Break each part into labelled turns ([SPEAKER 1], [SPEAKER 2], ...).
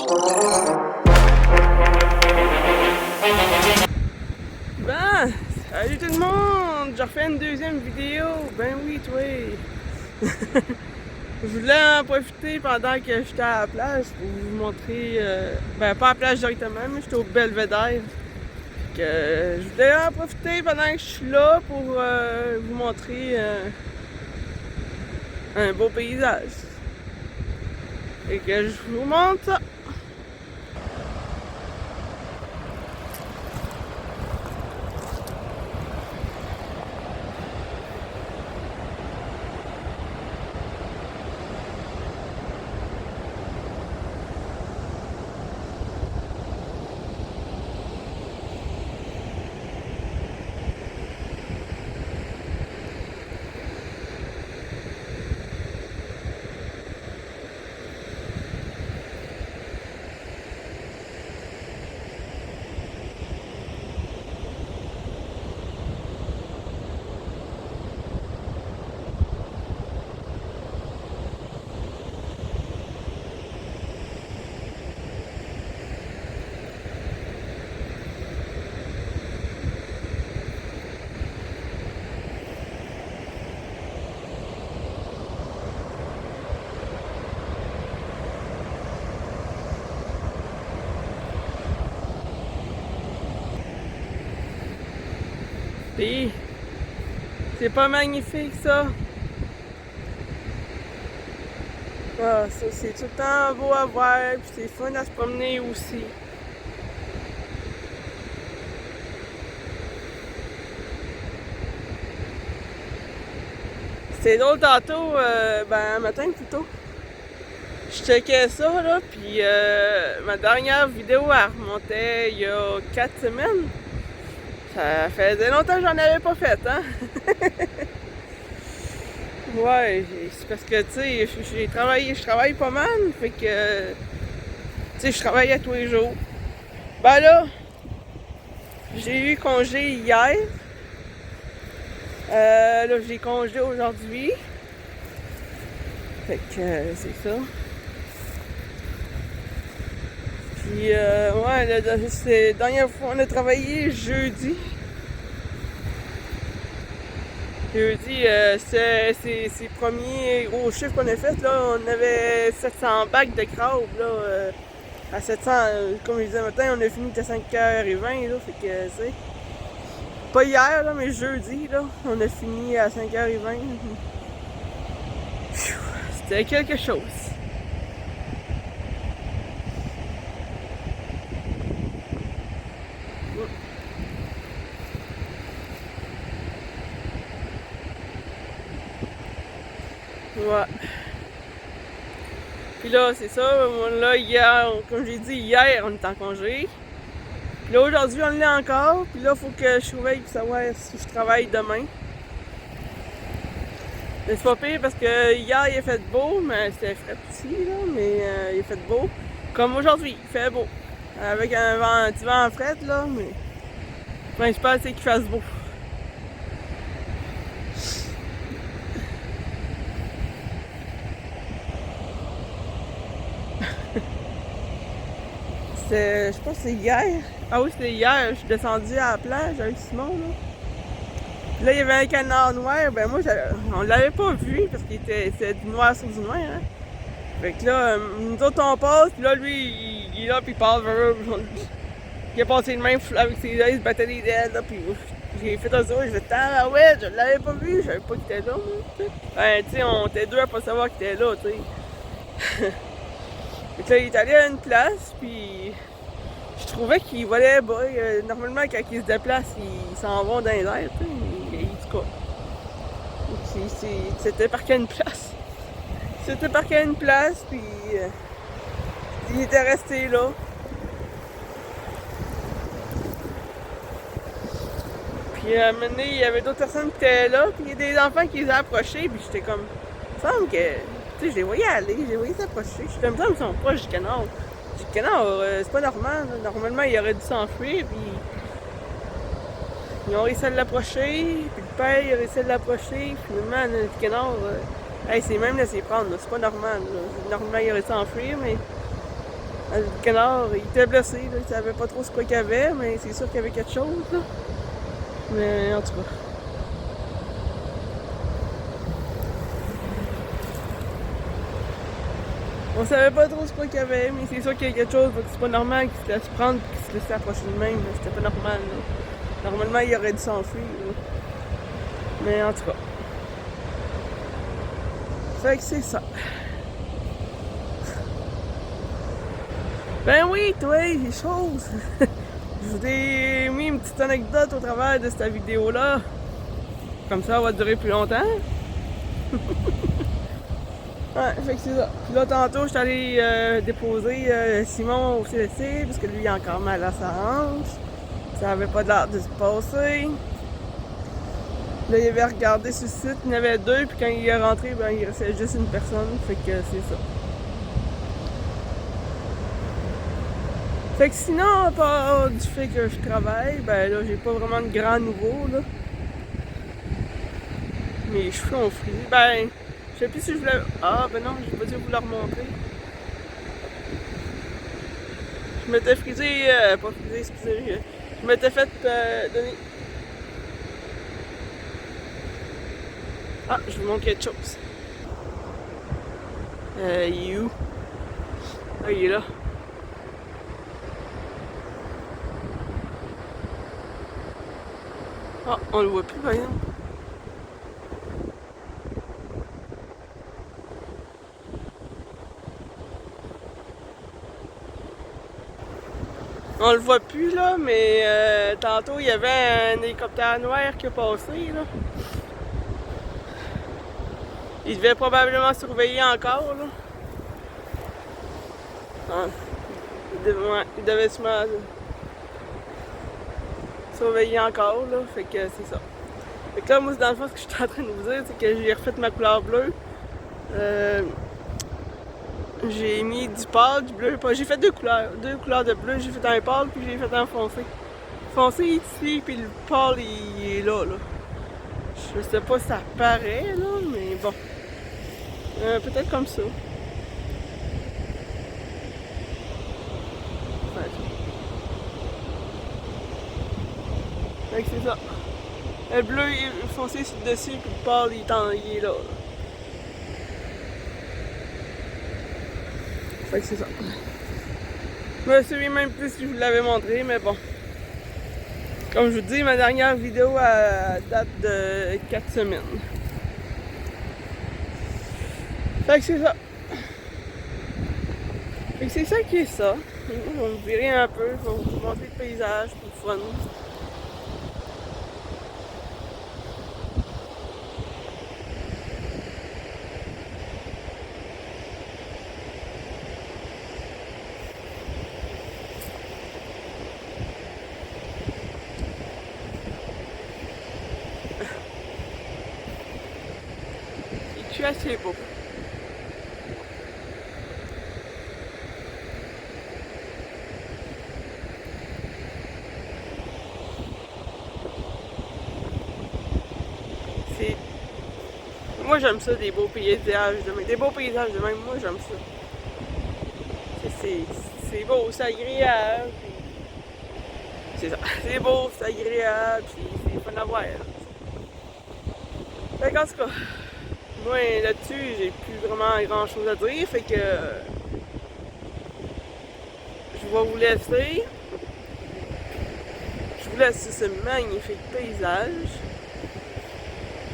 [SPEAKER 1] Ben, salut tout le monde! Je refais une deuxième vidéo. Ben oui, toi! Je voulais en profiter pendant que j'étais à la plage pour vous montrer, ben pas à la plage directement, mais j'étais au Belvédère. Que je voulais en profiter pendant que je suis là pour vous montrer un beau paysage. Et que je vous montre ça. Puis, c'est pas magnifique ça? Ah, ça c'est tout le temps beau à voir, puis c'est fun à se promener aussi. C'était drôle tantôt, ben matin plutôt. Je checkais ça là, puis ma dernière vidéo elle remontait il y a 4 semaines. Ça faisait longtemps que j'en avais pas fait, hein? Ouais, c'est parce que, tu sais, je travaille pas mal, fait que, tu sais, je travaille à tous les jours. Ben là, j'ai eu congé hier. Là, j'ai congé aujourd'hui. Fait que, c'est ça. Puis, ouais, la dernière fois, on a travaillé jeudi. Jeudi, c'est le premier gros chiffre qu'on a fait. Là, on avait 700 bacs de crabe. Là, à 700, comme je disais matin, on a fini à 5h20. Là, fait que, c'est pas hier, là, mais jeudi, là, on a fini à 5h20. C'était quelque chose. Ouais. Puis là, c'est ça, là, hier, comme j'ai dit, hier, on est en congé. Puis là, aujourd'hui, on l'est encore. Puis là, il faut que je surveille pour savoir si je travaille demain. Mais c'est pas pire parce que hier, il a fait beau, mais c'était frais aussi, là, mais il a fait beau. Comme aujourd'hui, il fait beau. Avec un petit vent frais, là, mais le principal, c'est qu'il fasse beau. Je pense que c'est hier. Ah oui, c'était hier. Je suis descendue à la plage avec Simon, là. Puis là, il y avait un canard noir. Ben moi, on l'avait pas vu parce qu'il c'était du noir sur du noir, hein. Fait que là, nous autres, on passe. Puis là, lui, il est là, puis il passe. Il a passé une main avec ses yeux, il se battait les ailes, là. Puis j'ai fait un saut, je fait ah ouais, je l'avais pas vu. Je savais pas qu'il était là, moi. Ben, tu sais, on était deux à pas savoir qu'il était là, tu sais. Fait que là, il est allé à une place, puis je trouvais qu'il volait bas. Normalement, quand ils se déplacent, ils s'en vont dans les airs, tu sais. En tout cas, c'était parqué à une place. C'était parqué à une place, puis il était resté là. Puis à un moment donné, il y avait d'autres personnes qui étaient là, puis il y a des enfants qui les ont approchés, puis j'étais comme, il me semble que, tu sais, je les voyais aller, je les voyais s'approcher. J'étais comme, ça me semble proches du canard. Du canard, c'est pas normal. Là. Normalement, il aurait dû s'enfuir, puis ils ont réussi à l'approcher, puis le père, il a réussi à l'approcher, puis finalement, le canard, hey, c'est même laissé prendre, c'est pas normal. Là. Normalement, il aurait dû s'enfuir, mais Le canard, il était blessé, là, il savait pas trop ce qu'il y avait, mais c'est sûr qu'il y avait quelque chose, là. Mais en tout cas. On savait pas trop ce qu'il y avait, mais c'est sûr qu'il y a quelque chose, donc c'est pas normal qu'il se laisse prendre et qu'il se laisse approcher de même, c'était pas normal, là. Normalement, il aurait dû s'enfuir, là. Mais en tout cas. Fait que c'est ça. Ben oui, toi, les choses. Je vous ai mis une petite anecdote au travers de cette vidéo-là. Comme ça, elle va durer plus longtemps. Ouais, fait que c'est ça. Puis là, tantôt, je suis allée déposer Simon au CLSC, parce que lui, il a encore mal à sa hanche. Ça avait pas l'air de se passer. Là, il avait regardé sur le site, il y en avait deux, puis quand il est rentré, ben, il restait juste une personne. Fait que c'est ça. Fait que sinon, à part du fait que je travaille, ben là, j'ai pas vraiment de grands nouveaux, là. Mes cheveux ont frisé. Ben, je sais plus si je voulais... Ah, ben non, j'ai pas dû vous leur montrer. Je m'étais frisé... pas frisé, excusez. Je m'étais fait donner... Ah, je vous montre quelque chose. Il est où? Ah, il est là. Ah, on le voit plus, par exemple. On le voit plus, là, mais tantôt, il y avait un hélicoptère noir qui a passé, là. Il devait probablement surveiller encore, là. Ah, il devait sûrement surveiller encore, là. Fait que c'est ça. Fait que là, moi, dans le fond, ce que je suis en train de vous dire, c'est que j'ai refait ma couleur bleue. J'ai mis du pâle, du bleu. J'ai fait deux couleurs de bleu. J'ai fait un pâle, puis j'ai fait un foncé. Le foncé il est ici, puis le pâle, il est là, là. Je sais pas si ça paraît, là, mais bon. Peut-être comme ça. Fait que c'est ça. Le bleu, il est foncé sur le dessus, puis le pâle, il est là, là. Fait que c'est ça. Je me souviens même plus si je vous l'avais montré, mais bon. Comme je vous dis, ma dernière vidéo date de 4 semaines. Fait que c'est ça. Fait que c'est ça qui est ça. Je vais me virer un peu, je vais vous montrer le paysage pour le fun. Je suis assez beau. Moi j'aime ça, des beaux paysages de même. Des beaux paysages de même, moi j'aime ça. C'est beau, c'est agréable. C'est ça. C'est beau, c'est agréable, puis c'est fun à voir. Fait qu'en tout cas, moi là-dessus, j'ai plus vraiment grand chose à dire, fait que je vais vous laisser. Je vous laisse sur ce magnifique paysage.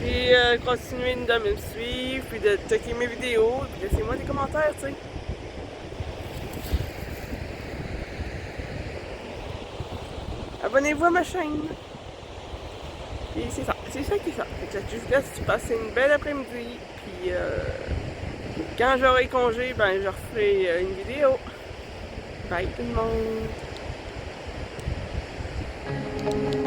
[SPEAKER 1] Puis continuez de me suivre, puis de checker mes vidéos, puis laissez-moi des commentaires, tu sais. Abonnez-vous à ma chaîne. Et c'est ça qui est ça. Fait que je vous laisse passer une belle après-midi, puis quand j'aurai congé, ben je referai une vidéo. Bye tout le monde!